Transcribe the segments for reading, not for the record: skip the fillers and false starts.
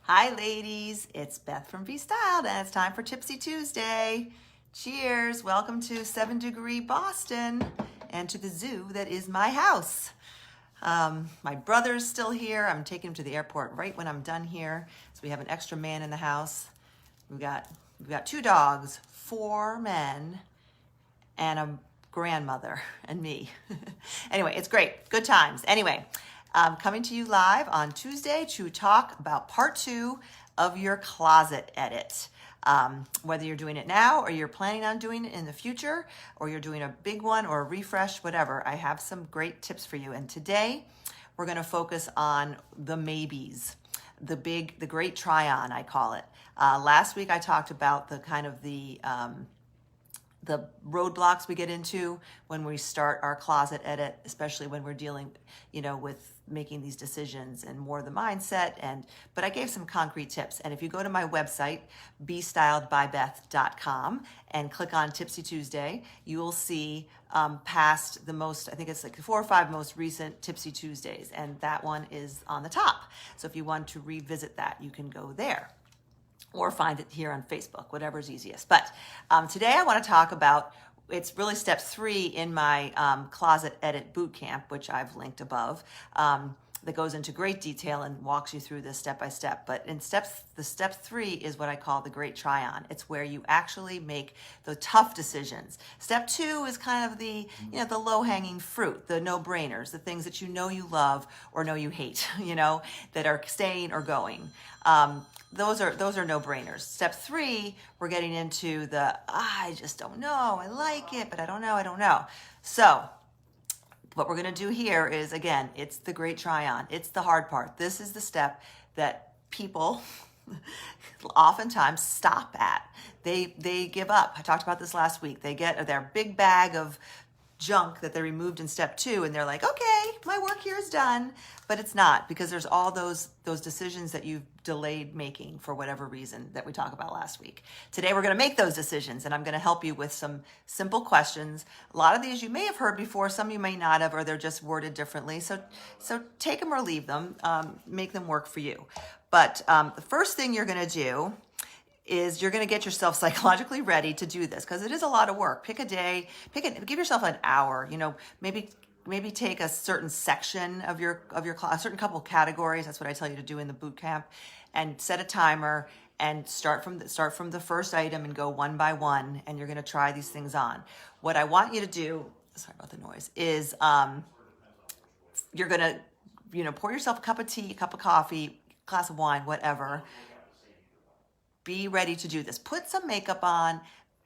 Hi ladies, it's Beth from Be Styled and it's time for Tipsy Tuesday. Cheers, welcome to 7 Degree Boston and to the zoo that is my house. My brother's still here. I'm taking him to the airport right when I'm done here. So we have an extra man in the house. We've got 2 dogs, 4 men, and a grandmother and me. Anyway, it's great, good times. Anyway, coming to you live on Tuesday to talk about part 2 of your closet edit. Whether you're doing it now or you're planning on doing it in the future, or you're doing a big one or a refresh, whatever, I have some great tips for you. And today we're going to focus on the MAYBES, the great try on, I call it. Last week I talked about the kind of the roadblocks we get into when we start our closet edit, especially when we're dealing, with making these decisions and more the mindset. But I gave some concrete tips. And if you go to my website, bestyledbybeth.com, and click on Tipsy Tuesday, you will see past the most, I think it's like 4 or 5 most recent Tipsy Tuesdays. And that one is on the top. So if you want to revisit that, you can go there, or find it here on Facebook, whatever's easiest. But today I want to talk about, it's really step 3 in my closet edit bootcamp, which I've linked above, that goes into great detail and walks you through this step by step. But the step 3 is what I call the great try on. It's where you actually make the tough decisions. Step 2 is kind of the, the low hanging fruit, the no brainers, the things that you love or know you hate, that are staying or going. Those are no-brainers. Step 3, we're getting into the, I just don't know, I like it, but I don't know. So what we're going to do here is, again, it's the great try on. It's the hard part. This is the step that people oftentimes stop at. They give up. I talked about this last week. They get their big bag of junk that they removed in step 2, and they're like, okay, my work here is done. But it's not, because there's all those decisions that you've delayed making for whatever reason that we talked about last week. Today we're going to make those decisions, and I'm going to help you with some simple questions. A lot of these you may have heard before, some you may not have, or they're just worded differently. So take them or leave them, make them work for you. But the first thing you're going to do is you're going to get yourself psychologically ready to do this, because it is a lot of work. Pick a day, give yourself an hour, maybe take a certain section of your class, a certain couple of categories. That's what I tell you to do in the boot camp, and set a timer and start from the first item and go one by one. And you're going to try these things on. What I want you to do, sorry about the noise, is you're going to, pour yourself a cup of tea, a cup of coffee, glass of wine, whatever. Be ready to do this. Put some makeup on.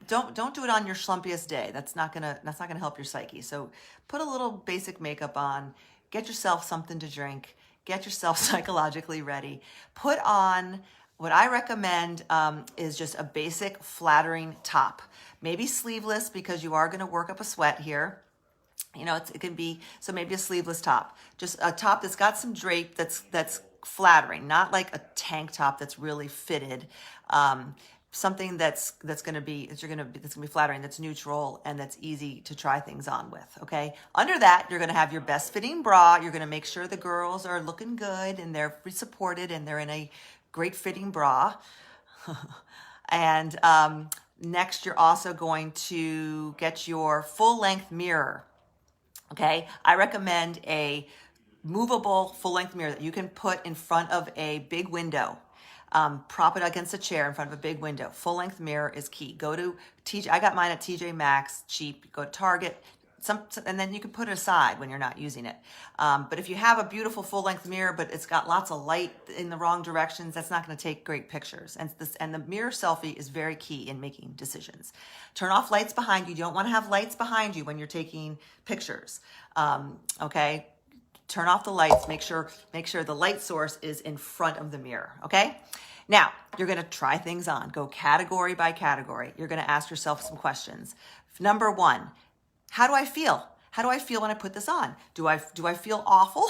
Don't do it on your schlumpiest day. That's not gonna help your psyche. So put a little basic makeup on. Get yourself something to drink. Get yourself psychologically ready. Put on, what I recommend is just a basic flattering top. Maybe sleeveless, because you are going to work up a sweat here. It can be, so maybe a sleeveless top. Just a top that's got some drape that's flattering, not like a tank top that's really fitted. Something that's going to be flattering, that's neutral, and that's easy to try things on with. Okay. Under that, you're going to have your best fitting bra. You're going to make sure the girls are looking good and they're supported and they're in a great fitting bra. And next, you're also going to get your full length mirror. Okay. I recommend a movable full-length mirror that you can put in front of a big window. Prop it against a chair in front of a big window. Full-length mirror is key. Go to TJ. I got mine at TJ Maxx, cheap. Go to Target, and then you can put it aside when you're not using it. But if you have a beautiful full-length mirror, but it's got lots of light in the wrong directions, that's not going to take great pictures. And the mirror selfie is very key in making decisions. Turn off lights behind you. You don't want to have lights behind you when you're taking pictures. Okay. Turn off the lights. Make sure the light source is in front of the mirror. Okay. Now you're going to try things on. Go category by category. You're going to ask yourself some questions. Number 1, how do I feel? How do I feel when I put this on? Do I feel awful?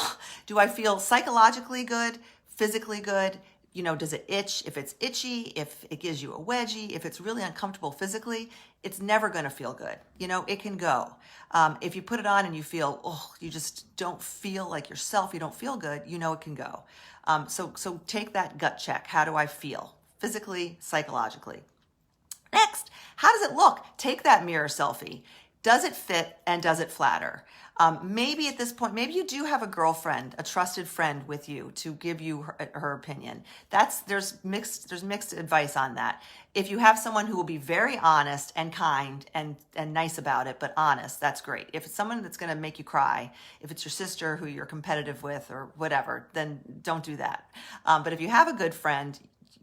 Do I feel psychologically good, physically good? does it itch? If it's itchy, if it gives you a wedgie, if it's really uncomfortable physically, it's never going to feel good. It can go. If you put it on and you feel, you just don't feel like yourself, you don't feel good, it can go. So take that gut check. How do I feel? Physically, psychologically. Next, how does it look? Take that mirror selfie. Does it fit and does it flatter? Maybe at this point, maybe you do have a girlfriend, a trusted friend with you to give you her opinion. There's mixed advice on that. If you have someone who will be very honest and kind and nice about it, but honest, that's great. If it's someone that's going to make you cry, if it's your sister who you're competitive with or whatever, then don't do that. But if you have a good friend,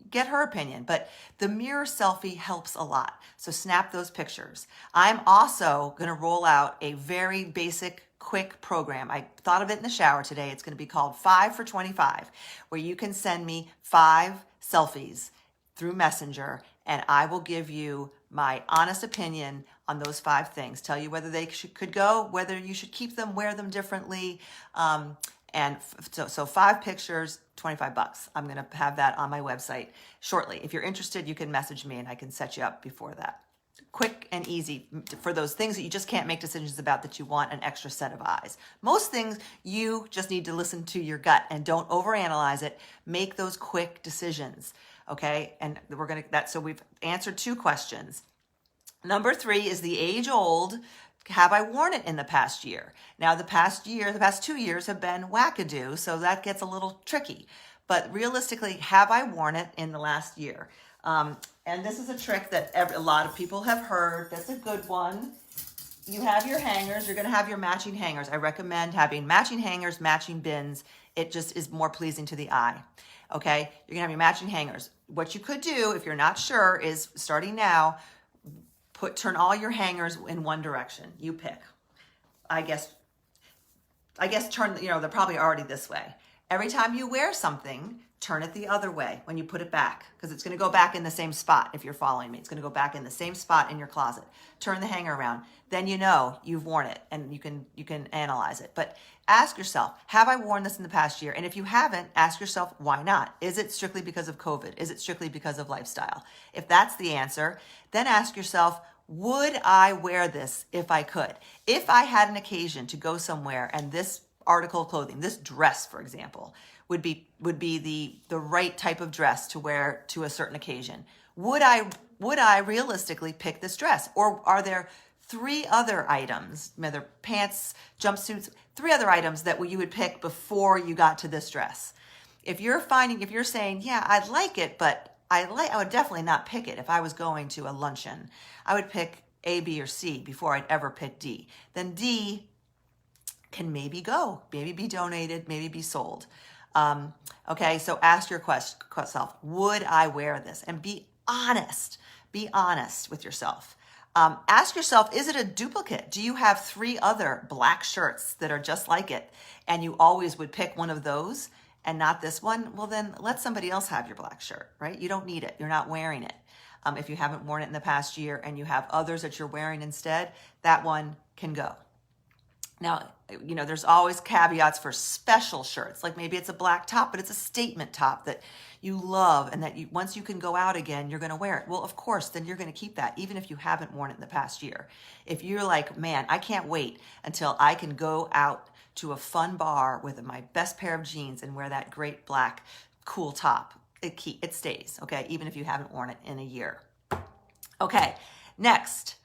get her opinion. But the mirror selfie helps a lot. So snap those pictures. I'm also going to roll out a very basic, quick program. I thought of it in the shower today. It's going to be called 5 for 25, where you can send me 5 selfies through Messenger, and I will give you my honest opinion on those 5 things. Tell you whether they could go, whether you should keep them, wear them differently. So 5 pictures, $25. I'm going to have that on my website shortly. If you're interested, you can message me and I can set you up before that. Quick and easy for those things that you just can't make decisions about, that you want an extra set of eyes. Most things you just need to listen to your gut and don't overanalyze it. Make those quick decisions. Okay. And so we've answered 2 questions. Number 3 is the age old, have I worn it in the past year? Now, the past 2 years have been wackadoo, so that gets a little tricky. But realistically, have I worn it in the last year? And this is a trick that a lot of people have heard. That's a good one. You have your hangers. You're going to have your matching hangers. I recommend having matching hangers, matching bins. It just is more pleasing to the eye. Okay? You're going to have your matching hangers. What you could do, if you're not sure, is starting now, turn all your hangers in one direction. You pick. I guess turn, they're probably already this way. Every time you wear something, turn it the other way when you put it back, because it's going to go back in the same spot. If you're following me, it's going to go back in the same spot in your closet. Turn the hanger around. Then you've worn it and you can analyze it. But ask yourself, have I worn this in the past year? And if you haven't, ask yourself, why not? Is it strictly because of COVID? Is it strictly because of lifestyle? If that's the answer, then ask yourself, would I wear this if I could? If I had an occasion to go somewhere and this article of clothing, this dress, for example, would be the right type of dress to wear to a certain occasion, would I realistically pick this dress? Or are there 3 other items, whether pants, jumpsuits, 3 other items that you would pick before you got to this dress? If you're saying, yeah, I'd like it, but I would definitely not pick it if I was going to a luncheon. I would pick A, B, or C before I'd ever pick D. Then D can maybe go, maybe be donated, maybe be sold. Okay, so ask yourself, would I wear this? And be honest. Be honest with yourself. Ask yourself, is it a duplicate? Do you have 3 other black shirts that are just like it, and you always would pick one of those and not this one? Well, then let somebody else have your black shirt, right? You don't need it. You're not wearing it. If you haven't worn it in the past year and you have others that you're wearing instead, that one can go. Now, there's always caveats for special shirts. Like maybe it's a black top, but it's a statement top that you love and that once you can go out again, you're going to wear it. Well, of course, then you're going to keep that, even if you haven't worn it in the past year. If you're like, man, I can't wait until I can go out to a fun bar with my best pair of jeans and wear that great black cool top, it stays, okay, even if you haven't worn it in a year. Okay, next.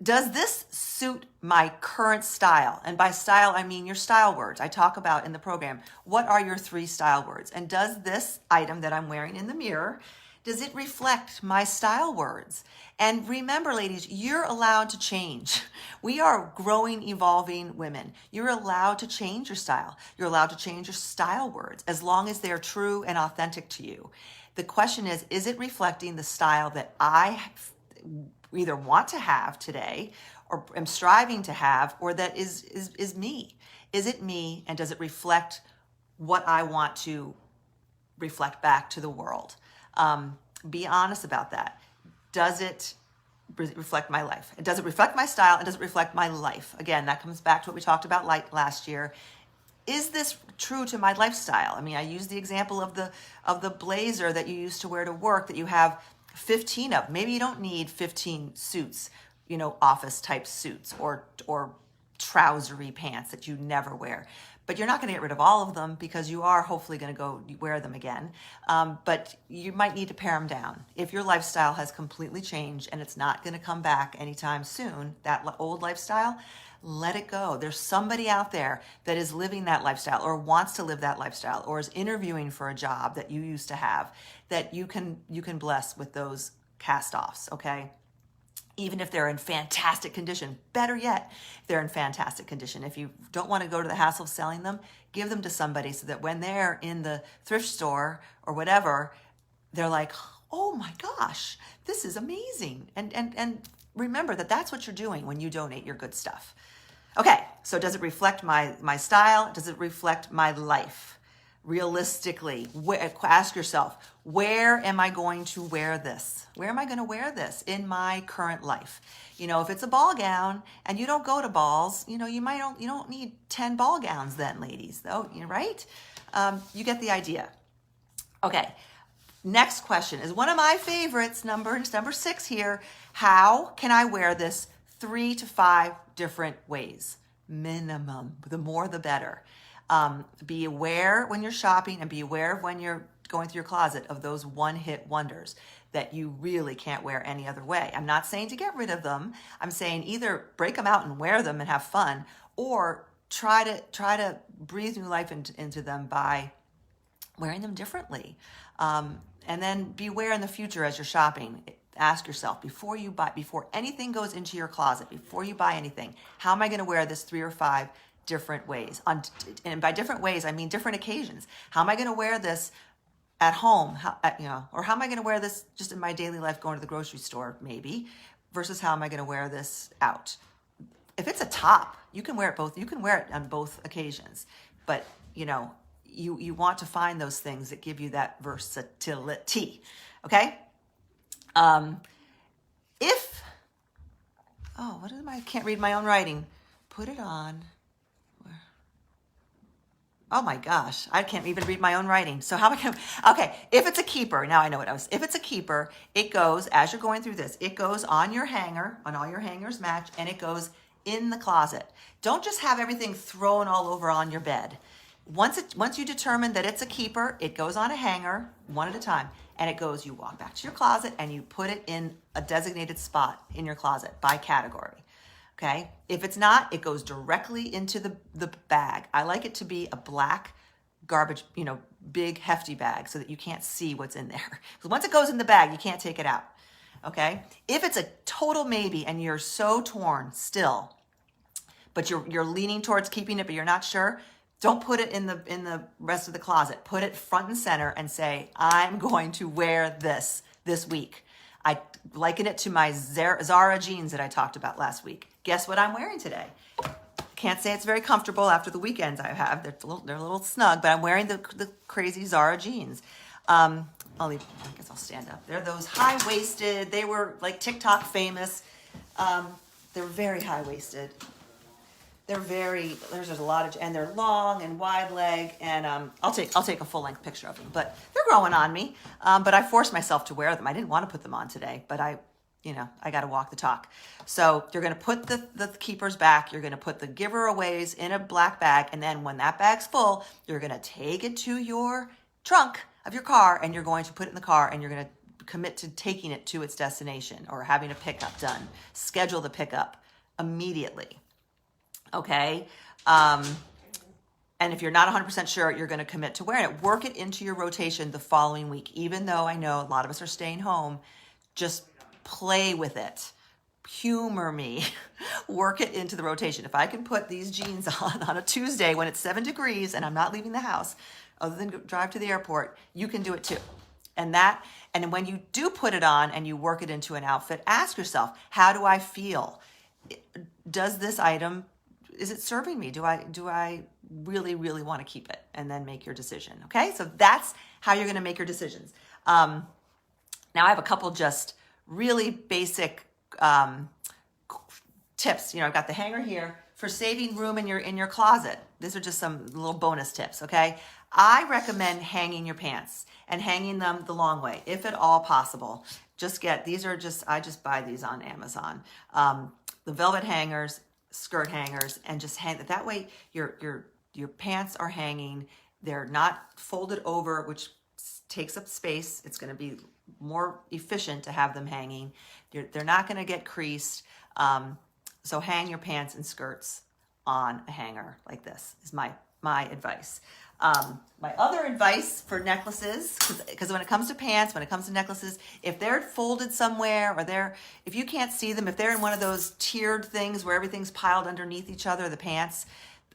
Does this suit my current style? And by style, I mean your style words. I talk about in the program, what are your 3 style words? And does this item that I'm wearing in the mirror, does it reflect my style words? And remember, ladies, you're allowed to change. We are growing, evolving women. You're allowed to change your style. You're allowed to change your style words as long as they're true and authentic to you. The question is it reflecting the style that I either want to have today or am striving to have, or that is me? Is it me, and does it reflect what I want to reflect back to the world? Be honest about that. Does it reflect my life? Does it reflect my style, and does it reflect my life? Again, that comes back to what we talked about last year. is this true to my lifestyle? I mean, I use the example of the blazer that you used to wear to work that you have 15 of. Maybe you don't need 15 suits, office type suits or trousery pants that you never wear. But you're not going to get rid of all of them because you are hopefully going to go wear them again. But you might need to pare them down. If your lifestyle has completely changed and it's not going to come back anytime soon, that old lifestyle, let it go. There's somebody out there that is living that lifestyle or wants to live that lifestyle or is interviewing for a job that you used to have that you can bless with those cast-offs, okay? Even if they're in fantastic condition. Better yet, they're in fantastic condition. If you don't want to go to the hassle of selling them, give them to somebody so that when they're in the thrift store or whatever, they're like, oh my gosh, this is amazing. And remember that that's what you're doing when you donate your good stuff. Okay, so does it reflect my style? Does it reflect my life? Realistically, ask yourself, where am I going to wear this? Where am I going to wear this in my current life? If it's a ball gown and you don't go to balls, you don't need 10 ball gowns then, ladies, though, right? You get the idea. Okay, next question is one of my favorites, number 6 here. How can I wear this 3 to 5 different ways? Minimum. The more, the better. Be aware when you're shopping and be aware when you're going through your closet of those one-hit wonders that you really can't wear any other way. I'm not saying to get rid of them. I'm saying either break them out and wear them and have fun, or try to breathe new life into them by wearing them differently. And then be aware in the future as you're shopping. Ask yourself before anything goes into your closet, before you buy anything, how am I going to wear this 3 or 5 different ways? And by different ways, I mean different occasions. How am I going to wear this at home? Or how am I going to wear this just in my daily life going to the grocery store, maybe, versus how am I going to wear this out? If it's a top, you can wear it both. You can wear it on both occasions, but you want to find those things that give you that versatility. Okay. I can't read my own writing. Put it on. Oh my gosh, I can't even read my own writing. So how am I going to, okay, if it's a keeper, now I know what I was, if it's a keeper, it goes, as you're going through this, it goes on your hanger, on all your hangers match, and it goes in the closet. Don't just have everything thrown all over on your bed. Once you determine that it's a keeper, it goes on a hanger, one at a time, and it goes, you walk back to your closet and you put it in a designated spot in your closet by category. Okay. If it's not, it goes directly into the bag. I like it to be a black garbage, big hefty bag so that you can't see what's in there. Because once it goes in the bag, you can't take it out. Okay. If it's a total maybe and you're so torn still, but you're leaning towards keeping it, but you're not sure, don't put it in the rest of the closet. Put it front and center and say, I'm going to wear this week. I liken it to my Zara jeans that I talked about last week. Guess what I'm wearing today? Can't say it's very comfortable after the weekends I have. They're a little snug, but I'm wearing the crazy Zara jeans. I guess I'll stand up. They're those high-waisted. They were like TikTok famous. They're very high-waisted. There's a lot of, and they're long and wide leg, and I'll take a full length picture of them, but they're growing on me. But I forced myself to wear them. I didn't want to put them on today, but I got to walk the talk. So you're going to put the keepers back. You're going to put the giveaways in a black bag. And then when that bag's full, you're going to take it to your trunk of your car and you're going to put it in the car and you're going to commit to taking it to its destination or having a pickup done. Schedule the pickup immediately. Okay. And if you're not 100% sure, you're going to commit to wearing it. Work it into your rotation the following week. Even though I know a lot of us are staying home, just play with it. Humor me. Work it into the rotation. If I can put these jeans on a Tuesday when it's 7 degrees and I'm not leaving the house, other than drive to the airport, you can do it too. And when you do put it on and you work it into an outfit, ask yourself, how do I feel? Does this item, is it serving me? Do I really, really want to keep it? And then make your decision. Okay. So that's how you're going to make your decisions. Now I have a couple just really basic tips. I've got the hanger here for saving room in your closet, these are just some little bonus tips, okay? I recommend hanging your pants and hanging them the long way, if at all possible. I just buy these on Amazon. The velvet hangers, skirt hangers, and just hang it. That way your pants are hanging. They're not folded over, which takes up space. It's going to be more efficient to have them hanging. They're not going to get creased. So hang your pants and skirts on a hanger like this is my advice. My other advice for necklaces, because when it comes to pants, when it comes to necklaces, if they're folded somewhere or if you can't see them, if they're in one of those tiered things where everything's piled underneath each other, the pants,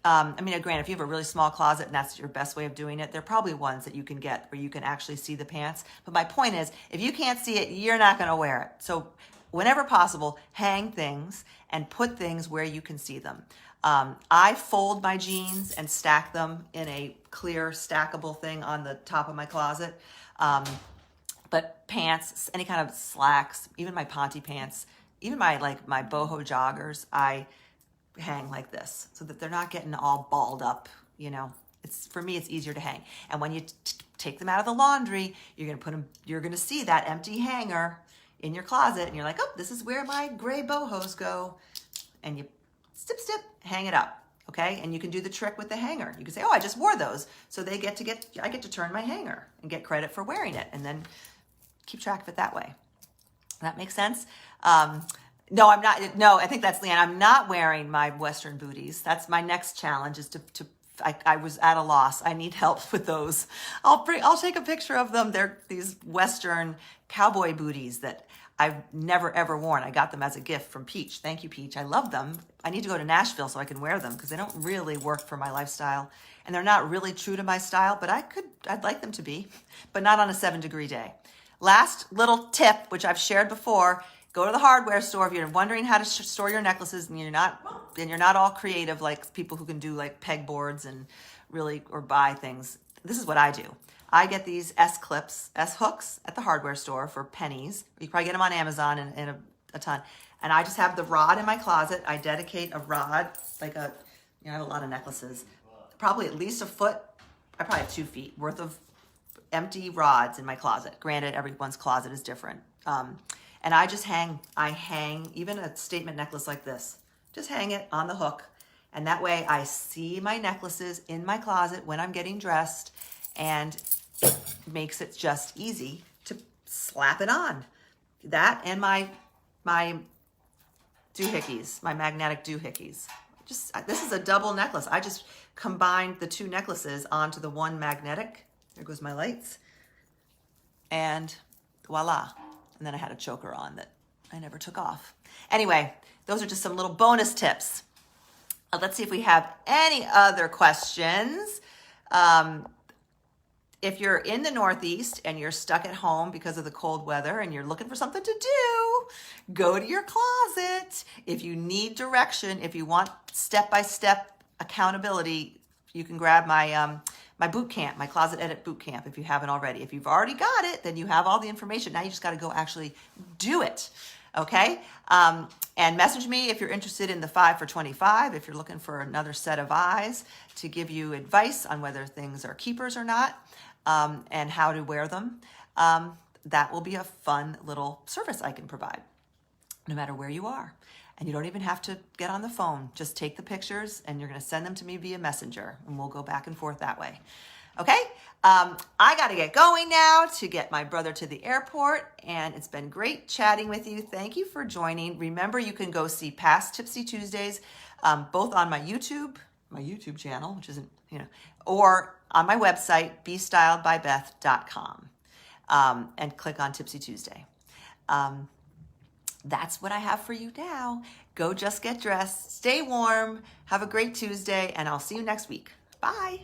granted, if you have a really small closet and that's your best way of doing it, there are probably ones that you can get where you can actually see the pants. But my point is, if you can't see it, you're not going to wear it. So whenever possible, hang things and put things where you can see them. I fold my jeans and stack them in a clear stackable thing on the top of my closet. But pants, any kind of slacks, even my ponte pants, even my boho joggers, I hang like this so that they're not getting all balled up. For me, it's easier to hang. And when you take them out of the laundry, you're going to see that empty hanger in your closet, and you're like, oh, this is where my gray bohos go. And you stip, hang it up, okay? And you can do the trick with the hanger. You can say, oh, I just wore those. So I get to turn my hanger and get credit for wearing it, and then keep track of it that way. That makes sense? No, I'm not. No, I think that's Leanne. I'm not wearing my Western booties. That's my next challenge is I was at a loss. I need help with those. I'll take a picture of them. They're these Western cowboy booties that I've never ever worn. I got them as a gift from Peach. Thank you, Peach. I love them. I need to go to Nashville so I can wear them because they don't really work for my lifestyle. And they're not really true to my style, but I'd like them to be, but not on a 7-degree day. Last little tip, which I've shared before, go to the hardware store if you're wondering how to store your necklaces and you're not all creative like people who can do like pegboards and or buy things. This is what I do. I get these S-clips, S-hooks at the hardware store for pennies. You can probably get them on Amazon in a ton. And I just have the rod in my closet. I dedicate a rod, I have a lot of necklaces, probably at least a foot. I probably have 2 feet worth of empty rods in my closet. Granted, everyone's closet is different. And I just hang even a statement necklace like this. Just hang it on the hook. And that way I see my necklaces in my closet when I'm getting dressed, and it makes it just easy to slap it on. That and my doohickeys, my magnetic doohickeys. This is a double necklace. I just combined the 2 necklaces onto the one magnetic. There goes my lights. And voila. And then I had a choker on that I never took off. Anyway, those are just some little bonus tips. Let's see if we have any other questions. If you're in the Northeast and you're stuck at home because of the cold weather and you're looking for something to do, go to your closet. If you need direction, if you want step-by-step accountability, you can grab my Bootcamp, my Closet Edit Bootcamp, if you haven't already. If you've already got it, then you have all the information. Now you just got to go actually do it, okay? And message me if you're interested in the 5 for 25, if you're looking for another set of eyes to give you advice on whether things are keepers or not, and how to wear them. That will be a fun little service I can provide, no matter where you are. And you don't even have to get on the phone. Just take the pictures and you're going to send them to me via Messenger, and we'll go back and forth that way. Okay? I got to get going now to get my brother to the airport, and it's been great chatting with you. Thank you for joining. Remember, you can go see past Tipsy Tuesdays, both on my YouTube channel, which isn't, or on my website, bestyledbybeth.com, and click on Tipsy Tuesday. That's what I have for you now. Go just get dressed, stay warm, have a great Tuesday, and I'll see you next week. Bye.